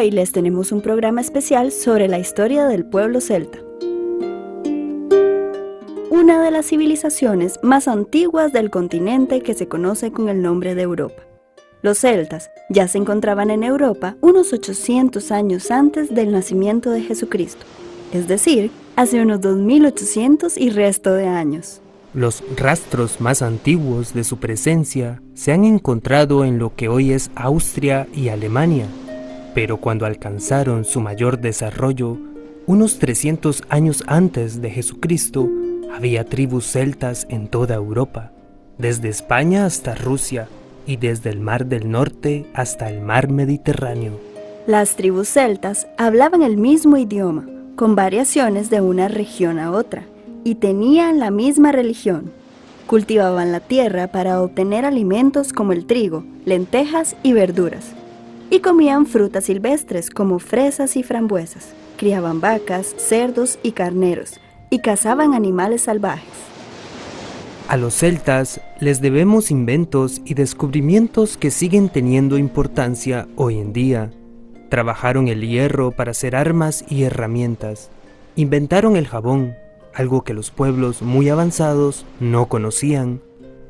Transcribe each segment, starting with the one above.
Hoy les tenemos un programa especial sobre la historia del pueblo celta. Una de las civilizaciones más antiguas del continente que se conoce con el nombre de Europa. Los celtas ya se encontraban en Europa unos 800 años antes del nacimiento de Jesucristo, es decir, hace unos 2800 y resto de años. Los rastros más antiguos de su presencia se han encontrado en lo que hoy es Austria y Alemania, pero cuando alcanzaron su mayor desarrollo, unos 300 años antes de Jesucristo, había tribus celtas en toda Europa, desde España hasta Rusia y desde el Mar del Norte hasta el Mar Mediterráneo. Las tribus celtas hablaban el mismo idioma, con variaciones de una región a otra, y tenían la misma religión. Cultivaban la tierra para obtener alimentos como el trigo, lentejas y verduras, y comían frutas silvestres como fresas y frambuesas. Criaban vacas, cerdos y carneros, y cazaban animales salvajes. A los celtas les debemos inventos y descubrimientos que siguen teniendo importancia hoy en día. Trabajaron el hierro para hacer armas y herramientas. Inventaron el jabón, algo que los pueblos muy avanzados no conocían.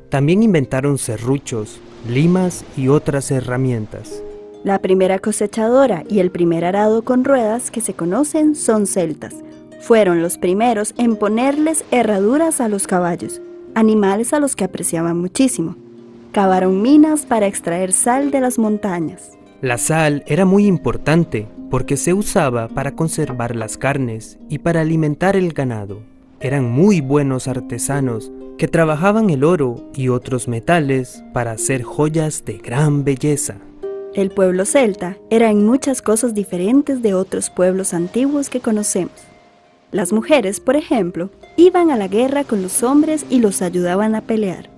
También inventaron serruchos, limas y otras herramientas. La primera cosechadora y el primer arado con ruedas que se conocen son celtas. Fueron los primeros en ponerles herraduras a los caballos, animales a los que apreciaban muchísimo. Cavaron minas para extraer sal de las montañas. La sal era muy importante porque se usaba para conservar las carnes y para alimentar el ganado. Eran muy buenos artesanos que trabajaban el oro y otros metales para hacer joyas de gran belleza. El pueblo celta era en muchas cosas diferentes de otros pueblos antiguos que conocemos. Las mujeres, por ejemplo, iban a la guerra con los hombres y los ayudaban a pelear.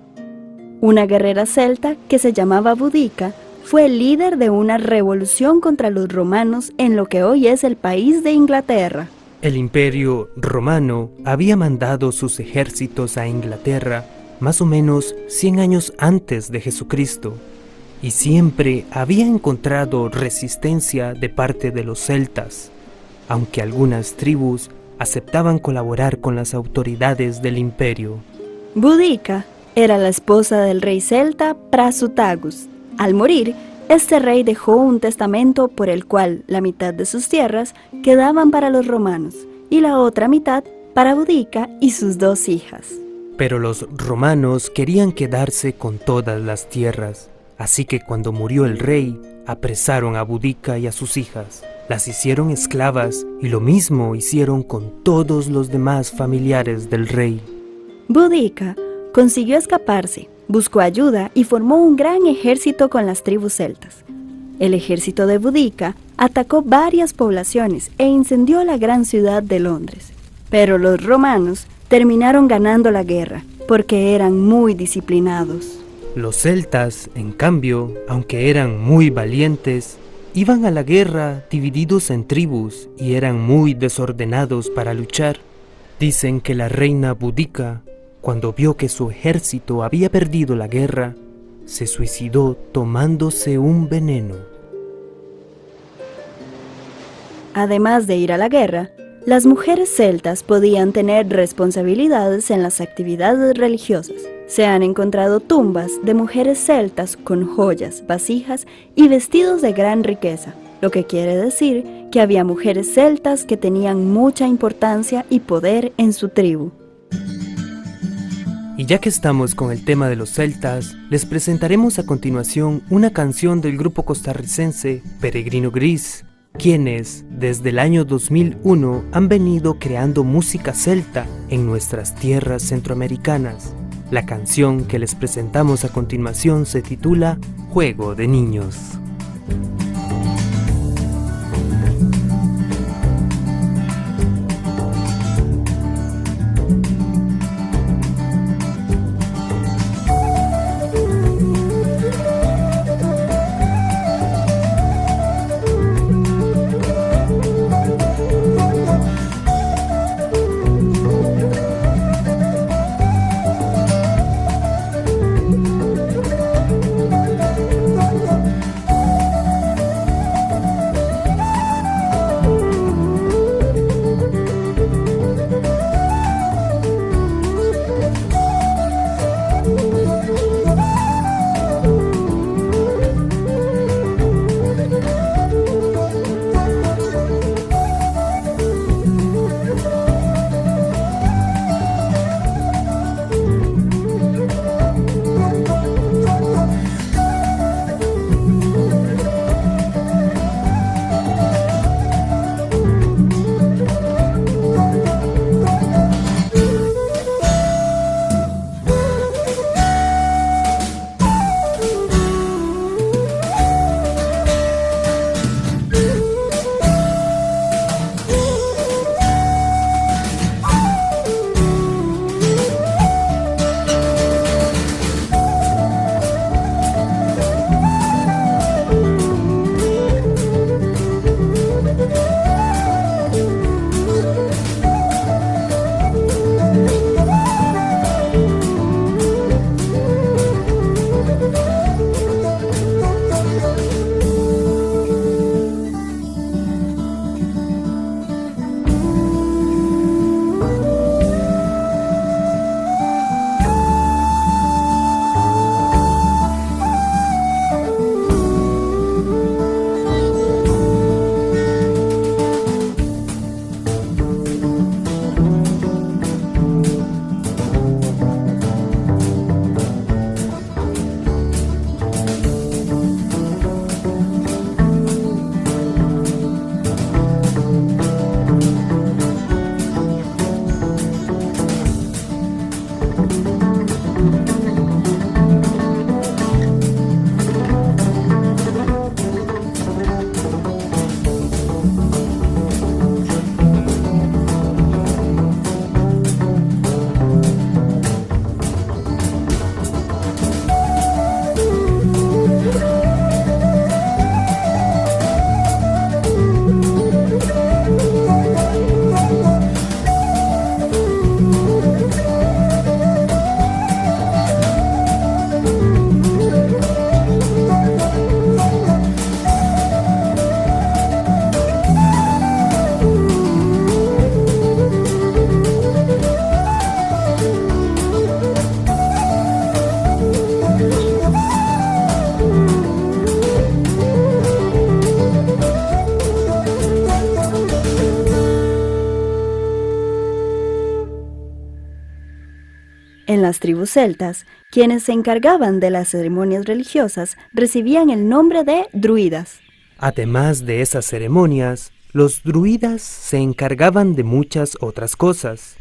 Una guerrera celta que se llamaba Boudica fue el líder de una revolución contra los romanos en lo que hoy es el país de Inglaterra. El Imperio Romano había mandado sus ejércitos a Inglaterra más o menos 100 años antes de Jesucristo y siempre había encontrado resistencia de parte de los celtas, aunque algunas tribus aceptaban colaborar con las autoridades del imperio. Boudica era la esposa del rey celta Prasutagus. Al morir, este rey dejó un testamento por el cual la mitad de sus tierras quedaban para los romanos y la otra mitad para Boudica y sus 2 hijas. Pero los romanos querían quedarse con todas las tierras, así que cuando murió el rey, apresaron a Boudica y a sus hijas. Las hicieron esclavas y lo mismo hicieron con todos los demás familiares del rey. Boudica consiguió escaparse, buscó ayuda y formó un gran ejército con las tribus celtas. El ejército de Boudica atacó varias poblaciones e incendió la gran ciudad de Londres. Pero los romanos terminaron ganando la guerra porque eran muy disciplinados. Los celtas, en cambio, aunque eran muy valientes, iban a la guerra divididos en tribus y eran muy desordenados para luchar. Dicen que la reina Boudica, cuando vio que su ejército había perdido la guerra, se suicidó tomándose un veneno. Además de ir a la guerra, las mujeres celtas podían tener responsabilidades en las actividades religiosas. Se han encontrado tumbas de mujeres celtas con joyas, vasijas y vestidos de gran riqueza, lo que quiere decir que había mujeres celtas que tenían mucha importancia y poder en su tribu. Y ya que estamos con el tema de los celtas, les presentaremos a continuación una canción del grupo costarricense Peregrino Gris, quienes desde el año 2001 han venido creando música celta en nuestras tierras centroamericanas. La canción que les presentamos a continuación se titula Juego de Niños. En las tribus celtas, quienes se encargaban de las ceremonias religiosas recibían el nombre de druidas. Además de esas ceremonias, los druidas se encargaban de muchas otras cosas.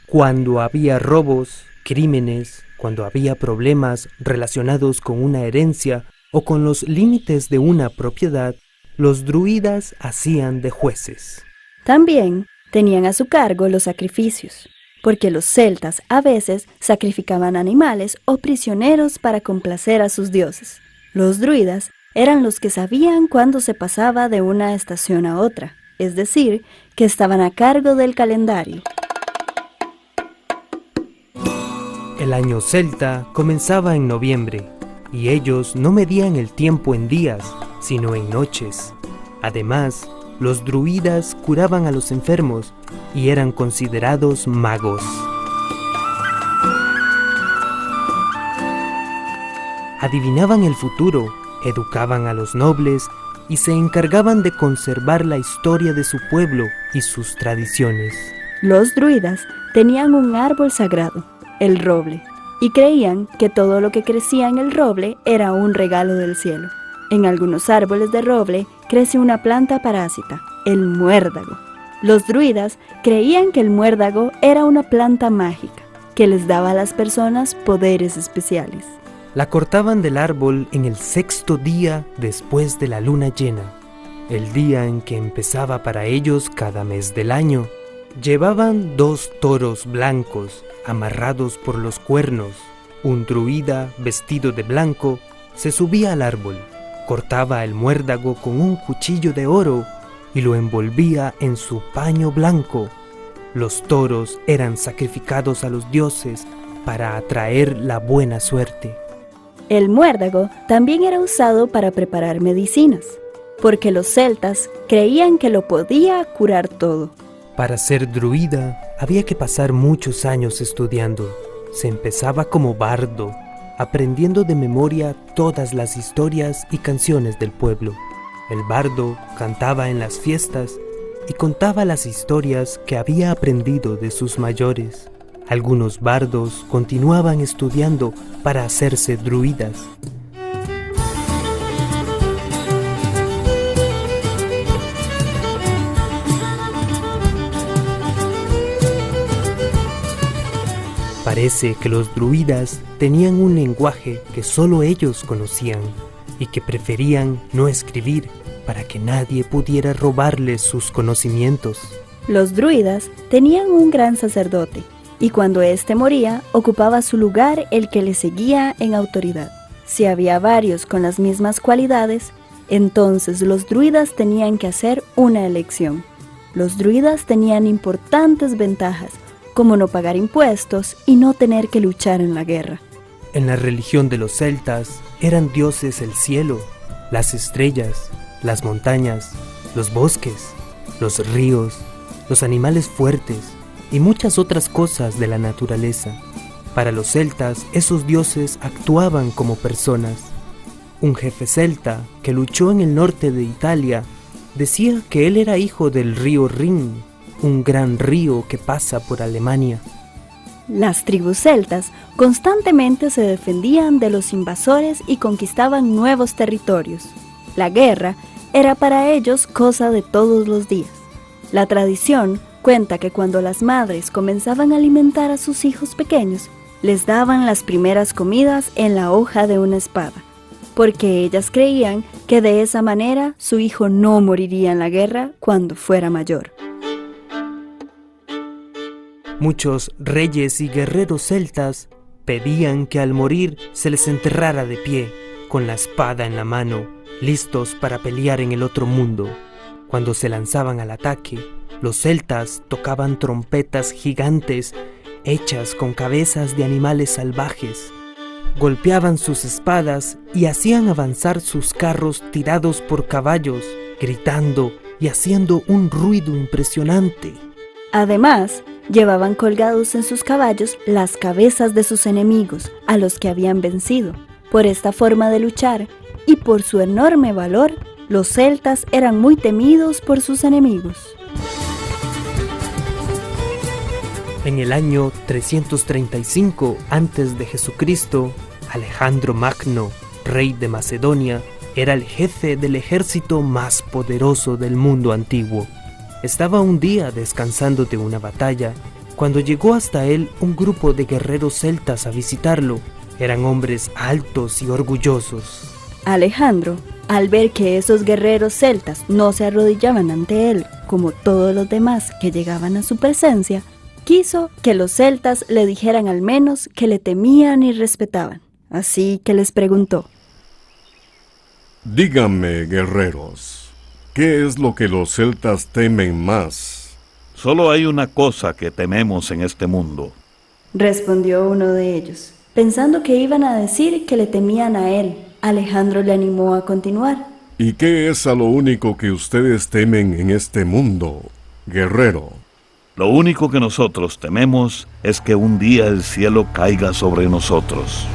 Cuando había robos, crímenes, cuando había problemas relacionados con una herencia o con los límites de una propiedad, los druidas hacían de jueces. También tenían a su cargo los sacrificios, porque los celtas a veces sacrificaban animales o prisioneros para complacer a sus dioses. Los druidas eran los que sabían cuándo se pasaba de una estación a otra, es decir, que estaban a cargo del calendario. El año celta comenzaba en noviembre, y ellos no medían el tiempo en días, sino en noches. Además, los druidas curaban a los enfermos y eran considerados magos. Adivinaban el futuro, educaban a los nobles y se encargaban de conservar la historia de su pueblo y sus tradiciones. Los druidas tenían un árbol sagrado, el roble, y creían que todo lo que crecía en el roble era un regalo del cielo. En algunos árboles de roble crece una planta parásita, el muérdago. Los druidas creían que el muérdago era una planta mágica, que les daba a las personas poderes especiales. La cortaban del árbol en el 6º día después de la luna llena, el día en que empezaba para ellos cada mes del año. Llevaban 2 toros blancos amarrados por los cuernos. Un druida vestido de blanco se subía al árbol, cortaba el muérdago con un cuchillo de oro y lo envolvía en su paño blanco. Los toros eran sacrificados a los dioses para atraer la buena suerte. El muérdago también era usado para preparar medicinas, porque los celtas creían que lo podía curar todo. Para ser druida había que pasar muchos años estudiando. Se empezaba como bardo, aprendiendo de memoria todas las historias y canciones del pueblo. El bardo cantaba en las fiestas y contaba las historias que había aprendido de sus mayores. Algunos bardos continuaban estudiando para hacerse druidas. Parece que los druidas tenían un lenguaje que solo ellos conocían y que preferían no escribir para que nadie pudiera robarles sus conocimientos. Los druidas tenían un gran sacerdote, y cuando éste moría, ocupaba su lugar el que le seguía en autoridad. Si había varios con las mismas cualidades, entonces los druidas tenían que hacer una elección. Los druidas tenían importantes ventajas, como no pagar impuestos y no tener que luchar en la guerra. En la religión de los celtas eran dioses el cielo, las estrellas, las montañas, los bosques, los ríos, los animales fuertes y muchas otras cosas de la naturaleza. Para los celtas, esos dioses actuaban como personas. Un jefe celta que luchó en el norte de Italia decía que él era hijo del río Rin, un gran río que pasa por Alemania. Las tribus celtas constantemente se defendían de los invasores y conquistaban nuevos territorios. La guerra era para ellos cosa de todos los días. La tradición cuenta que cuando las madres comenzaban a alimentar a sus hijos pequeños, les daban las primeras comidas en la hoja de una espada, porque ellas creían que de esa manera su hijo no moriría en la guerra cuando fuera mayor. Muchos reyes y guerreros celtas pedían que al morir se les enterrara de pie, con la espada en la mano, listos para pelear en el otro mundo. Cuando se lanzaban al ataque, los celtas tocaban trompetas gigantes hechas con cabezas de animales salvajes. Golpeaban sus espadas y hacían avanzar sus carros tirados por caballos, gritando y haciendo un ruido impresionante. Además, llevaban colgados en sus caballos las cabezas de sus enemigos, a los que habían vencido. Por esta forma de luchar y por su enorme valor, los celtas eran muy temidos por sus enemigos. En el año 335 antes de Jesucristo, Alejandro Magno, rey de Macedonia, era el jefe del ejército más poderoso del mundo antiguo. Estaba un día descansando de una batalla cuando llegó hasta él un grupo de guerreros celtas a visitarlo. Eran hombres altos y orgullosos. Alejandro, al ver que esos guerreros celtas no se arrodillaban ante él como todos los demás que llegaban a su presencia, quiso que los celtas le dijeran al menos que le temían y respetaban. Así que les preguntó: Díganme, guerreros, ¿qué es lo que los celtas temen más? Solo hay una cosa que tememos en este mundo. Respondió uno de ellos. Pensando que iban a decir que le temían a él, Alejandro le animó a continuar. ¿Y qué es a lo único que ustedes temen en este mundo, guerrero? Lo único que nosotros tememos es que un día el cielo caiga sobre nosotros.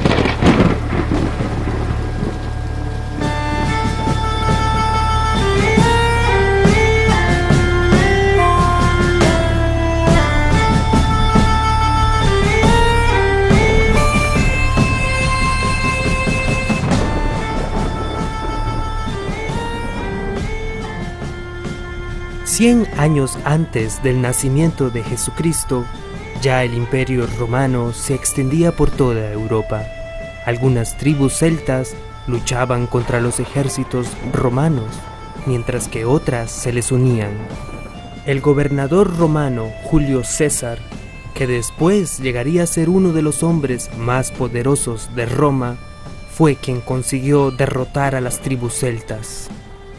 Cien años antes del nacimiento de Jesucristo, ya el Imperio Romano se extendía por toda Europa. Algunas tribus celtas luchaban contra los ejércitos romanos, mientras que otras se les unían. El gobernador romano Julio César, que después llegaría a ser uno de los hombres más poderosos de Roma, fue quien consiguió derrotar a las tribus celtas.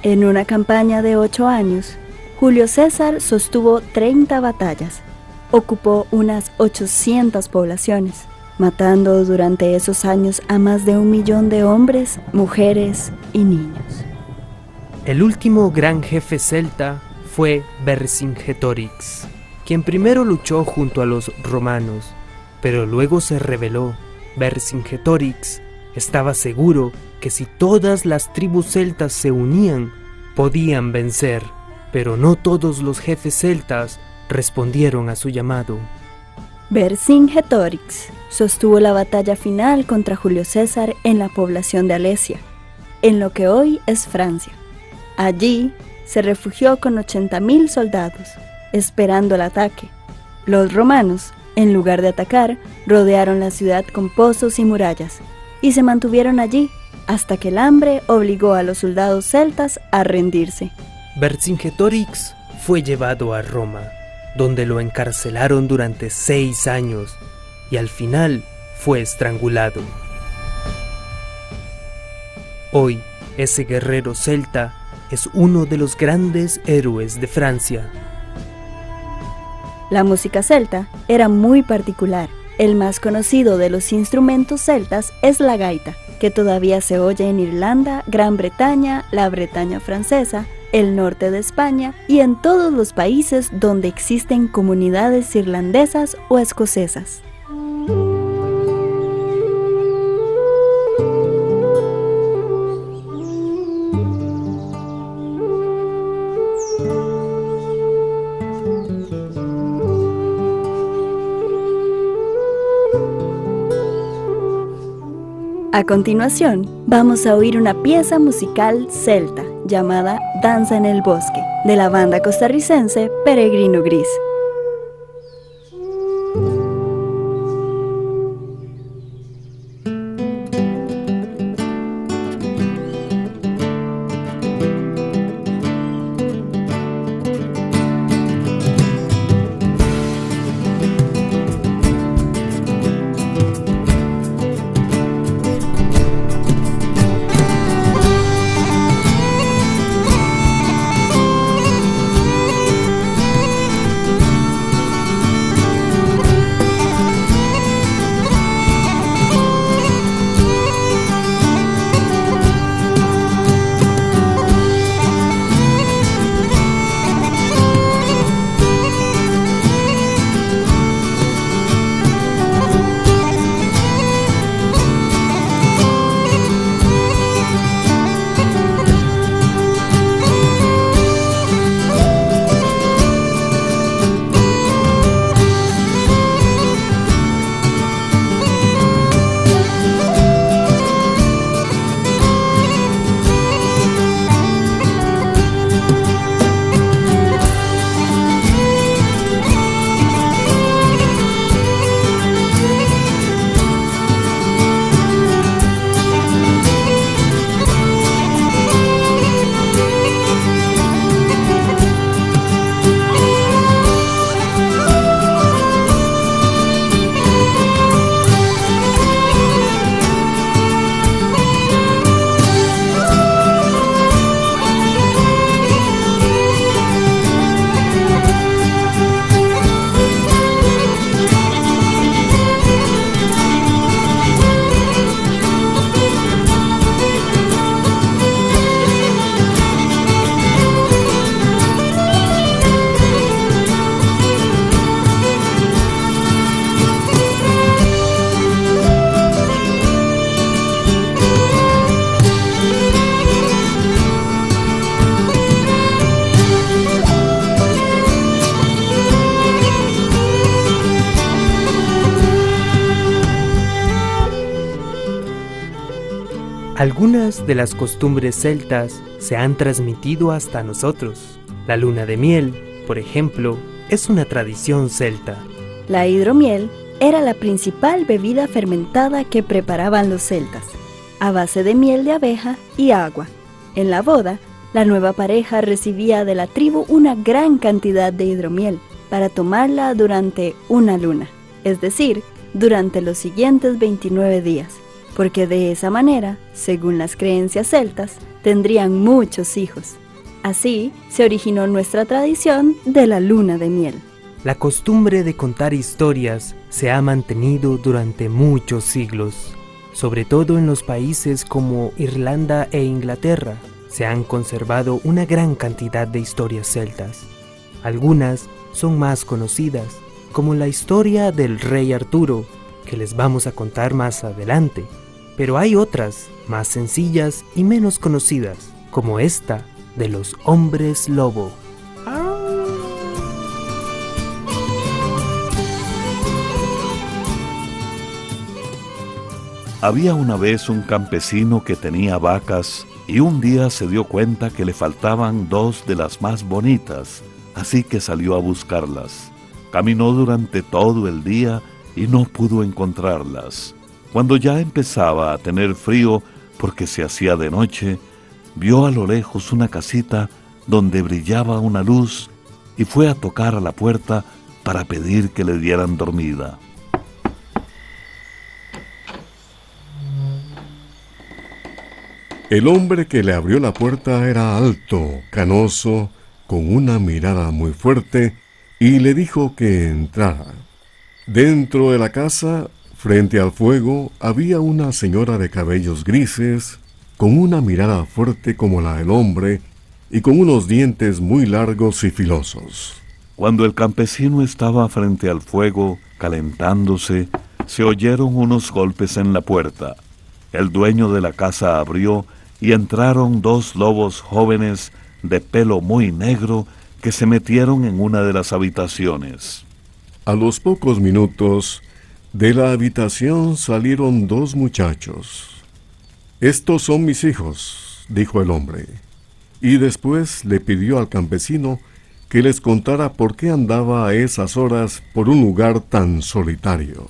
En una campaña de 8 años, Julio César sostuvo 30 batallas, ocupó unas 800 poblaciones, matando durante esos años a más de 1 millón de hombres, mujeres y niños. El último gran jefe celta fue Vercingetorix, quien primero luchó junto a los romanos, pero luego se rebeló. Vercingetorix estaba seguro que si todas las tribus celtas se unían, podían vencer. Pero no todos los jefes celtas respondieron a su llamado. Vercingetorix sostuvo la batalla final contra Julio César en la población de Alesia, en lo que hoy es Francia. Allí se refugió con 80.000 soldados, esperando el ataque. Los romanos, en lugar de atacar, rodearon la ciudad con pozos y murallas, y se mantuvieron allí hasta que el hambre obligó a los soldados celtas a rendirse. Vercingetorix fue llevado a Roma, donde lo encarcelaron durante 6 años y al final fue estrangulado. Hoy, ese guerrero celta es uno de los grandes héroes de Francia. La música celta era muy particular. El más conocido de los instrumentos celtas es la gaita, que todavía se oye en Irlanda, Gran Bretaña, la Bretaña francesa, el norte de España y en todos los países donde existen comunidades irlandesas o escocesas. A continuación, vamos a oír una pieza musical celta llamada Danza en el Bosque, de la banda costarricense Peregrino Gris. Algunas de las costumbres celtas se han transmitido hasta nosotros. La luna de miel, por ejemplo, es una tradición celta. La hidromiel era la principal bebida fermentada que preparaban los celtas, a base de miel de abeja y agua. En la boda, la nueva pareja recibía de la tribu una gran cantidad de hidromiel para tomarla durante una luna, es decir, durante los siguientes 29 días, porque de esa manera, según las creencias celtas, tendrían muchos hijos. Así se originó nuestra tradición de la luna de miel. La costumbre de contar historias se ha mantenido durante muchos siglos. Sobre todo en los países como Irlanda e Inglaterra, se han conservado una gran cantidad de historias celtas. Algunas son más conocidas, como la historia del rey Arturo, que les vamos a contar más adelante. Pero hay otras, más sencillas y menos conocidas, como esta de los hombres lobo. Había una vez un campesino que tenía vacas y un día se dio cuenta que le faltaban 2 de las más bonitas, así que salió a buscarlas. Caminó durante todo el día y no pudo encontrarlas. Cuando ya empezaba a tener frío porque se hacía de noche, vio a lo lejos una casita donde brillaba una luz y fue a tocar a la puerta para pedir que le dieran dormida. El hombre que le abrió la puerta era alto, canoso, con una mirada muy fuerte, y le dijo que entrara. Dentro de la casa, frente al fuego, había una señora de cabellos grises, con una mirada fuerte como la del hombre, y con unos dientes muy largos y filosos. Cuando el campesino estaba frente al fuego, calentándose, se oyeron unos golpes en la puerta. El dueño de la casa abrió y entraron 2 lobos jóvenes de pelo muy negro que se metieron en una de las habitaciones. A los pocos minutos, de la habitación salieron 2 muchachos. «Estos son mis hijos», dijo el hombre, y después le pidió al campesino que les contara por qué andaba a esas horas por un lugar tan solitario.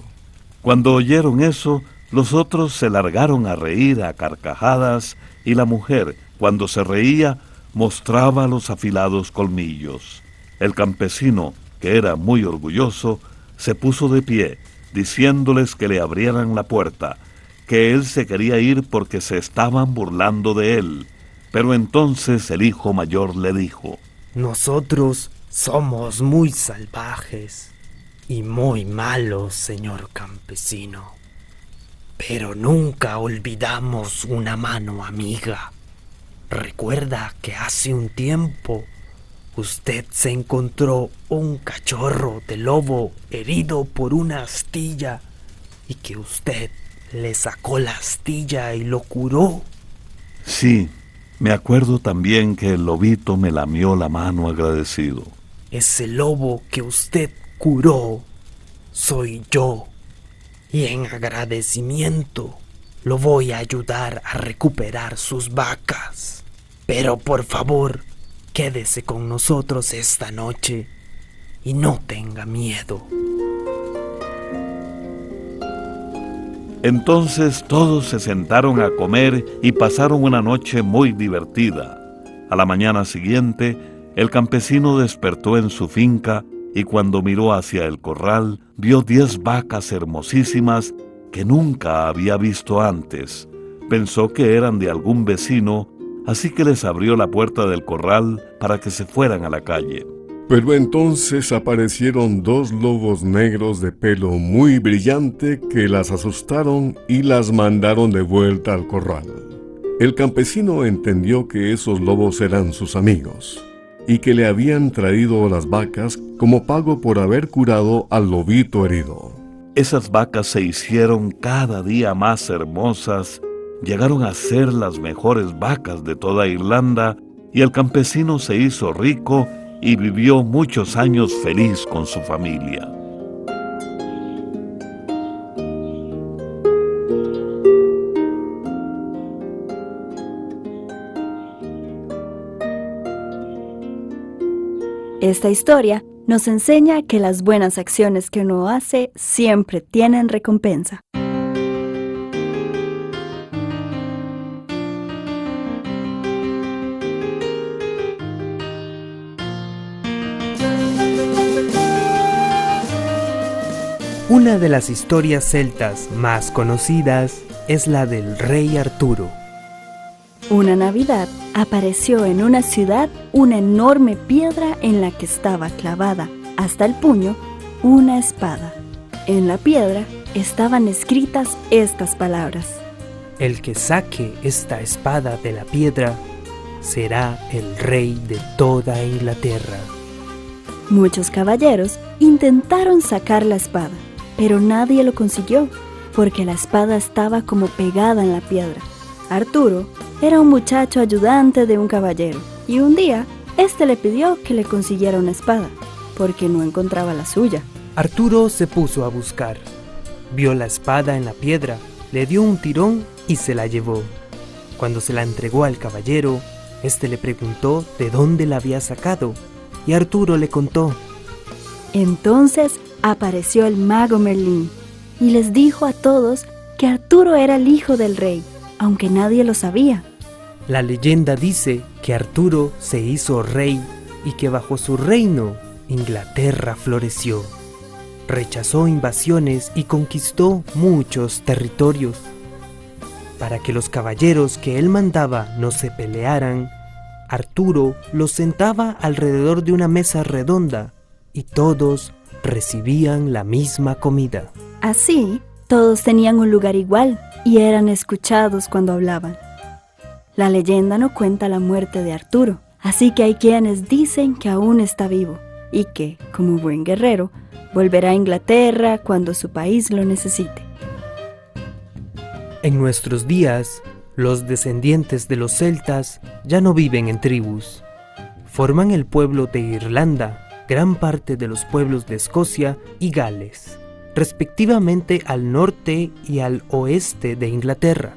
Cuando oyeron eso, los otros se largaron a reír a carcajadas, y la mujer, cuando se reía, mostraba los afilados colmillos. El campesino, que era muy orgulloso, se puso de pie, diciéndoles que le abrieran la puerta, que él se quería ir porque se estaban burlando de él. Pero entonces el hijo mayor le dijo: Nosotros somos muy salvajes y muy malos, señor campesino, pero nunca olvidamos una mano amiga. Recuerda que hace un tiempo usted se encontró un cachorro de lobo herido por una astilla y que usted le sacó la astilla y lo curó. Sí, me acuerdo también que el lobito me lamió la mano agradecido. Ese lobo que usted curó soy yo, y en agradecimiento lo voy a ayudar a recuperar sus vacas. Pero por favor, quédese con nosotros esta noche y no tenga miedo. Entonces todos se sentaron a comer y pasaron una noche muy divertida. A la mañana siguiente, el campesino despertó en su finca y cuando miró hacia el corral, vio 10 vacas hermosísimas que nunca había visto antes. Pensó que eran de algún vecino, así que les abrió la puerta del corral para que se fueran a la calle. Pero entonces aparecieron 2 lobos negros de pelo muy brillante que las asustaron y las mandaron de vuelta al corral. El campesino entendió que esos lobos eran sus amigos y que le habían traído las vacas como pago por haber curado al lobito herido. Esas vacas se hicieron cada día más hermosas, llegaron a ser las mejores vacas de toda Irlanda y el campesino se hizo rico y vivió muchos años feliz con su familia. Esta historia nos enseña que las buenas acciones que uno hace siempre tienen recompensa. Una de las historias celtas más conocidas es la del rey Arturo. Una Navidad apareció en una ciudad una enorme piedra en la que estaba clavada hasta el puño una espada. En la piedra estaban escritas estas palabras: El que saque esta espada de la piedra será el rey de toda Inglaterra. Muchos caballeros intentaron sacar la espada, pero nadie lo consiguió, porque la espada estaba como pegada en la piedra. Arturo era un muchacho ayudante de un caballero, y un día éste le pidió que le consiguiera una espada, porque no encontraba la suya. Arturo se puso a buscar. Vio la espada en la piedra, le dio un tirón y se la llevó. Cuando se la entregó al caballero, éste le preguntó de dónde la había sacado, y Arturo le contó. Entonces apareció el mago Merlín y les dijo a todos que Arturo era el hijo del rey, aunque nadie lo sabía. La leyenda dice que Arturo se hizo rey y que bajo su reino Inglaterra floreció. Rechazó invasiones y conquistó muchos territorios. Para que los caballeros que él mandaba no se pelearan, Arturo los sentaba alrededor de una mesa redonda y todos recibían la misma comida. Así, todos tenían un lugar igual y eran escuchados cuando hablaban. La leyenda no cuenta la muerte de Arturo, así que hay quienes dicen que aún está vivo y que, como buen guerrero, volverá a Inglaterra cuando su país lo necesite. En nuestros días, los descendientes de los celtas ya no viven en tribus. Forman el pueblo de Irlanda, gran parte de los pueblos de Escocia y Gales, respectivamente al norte y al oeste de Inglaterra.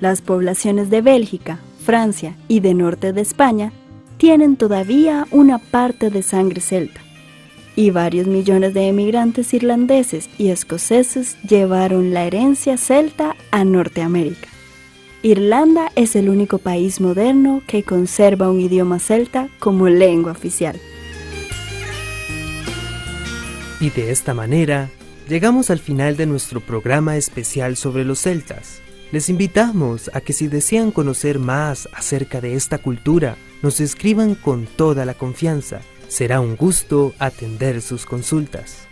Las poblaciones de Bélgica, Francia y de norte de España tienen todavía una parte de sangre celta, y varios millones de emigrantes irlandeses y escoceses llevaron la herencia celta a Norteamérica. Irlanda es el único país moderno que conserva un idioma celta como lengua oficial. Y de esta manera, llegamos al final de nuestro programa especial sobre los celtas. Les invitamos a que si desean conocer más acerca de esta cultura, nos escriban con toda la confianza. Será un gusto atender sus consultas.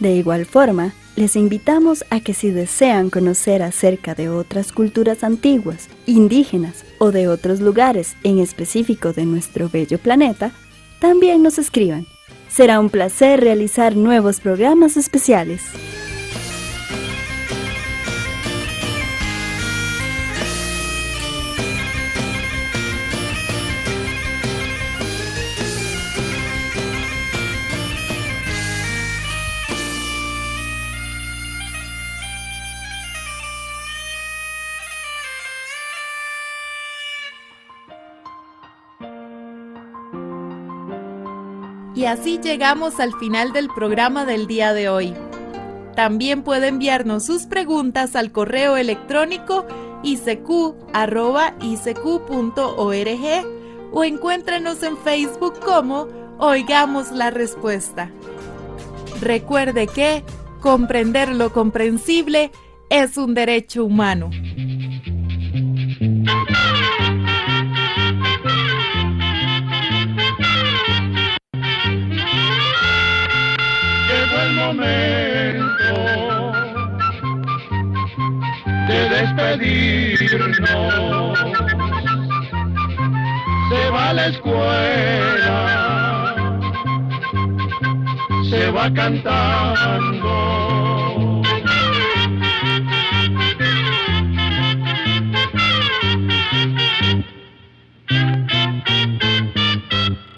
De igual forma, les invitamos a que si desean conocer acerca de otras culturas antiguas, indígenas o de otros lugares en específico de nuestro bello planeta, también nos escriban. Será un placer realizar nuevos programas especiales. Y así llegamos al final del programa del día de hoy. También puede enviarnos sus preguntas al correo electrónico icq@icq.org o encuéntrenos en Facebook como Oigamos la Respuesta. Recuerde que comprender lo comprensible es un derecho humano. Llegó el momento de despedirnos. Se va a la escuela, se va cantando.